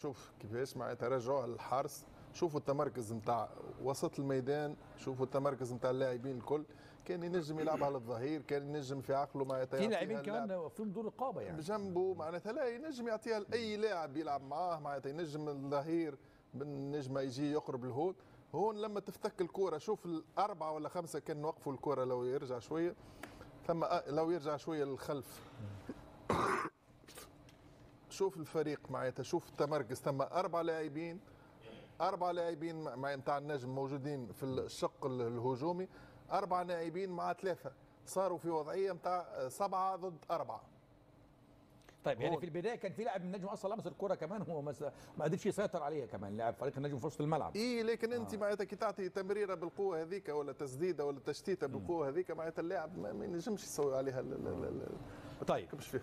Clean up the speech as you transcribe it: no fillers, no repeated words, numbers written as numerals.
شوف كيفاش معناتها رجعوا للحرس. شوفوا التمركز نتاع وسط الميدان، شوفوا التمركز نتاع اللاعبين الكل. كان ينجم يلعب على الظهير، كان ينجم في عقله معناتها في لاعبين كمان فيهم دور رقابه يعني بجنبه معناتها، لا ينجم يعطيها لاي لاعب يلعب معاه معناتها. ينجم الظهير بالنجمه يجي يقرب الهون. هون لما تفتك الكوره، شوف الاربعه ولا خمسه كان وقفوا الكوره لو يرجع شويه، ثم لو يرجع شويه للخلف. شوف الفريق معناتها، شوف التمركز، ثم اربع لاعبين مع النجم موجودين في الشق الهجومي، اربع لاعبين مع ثلاثه، صاروا في وضعيه نتاع 7 ضد 4. طيب يعني في البدايه كان في لاعب من النجم اصلا لمس الكره كمان، هو ما قدرش يسيطر عليها كمان لاعب فريق النجم في وسط الملعب. لكن انت معناتها كي تعطي تمريره بالقوه هذيك ولا تسديده ولا تشتيته بالقوه هذيك، معناتها اللاعب ما ينجمش يسوي عليها. طيب مش فيه.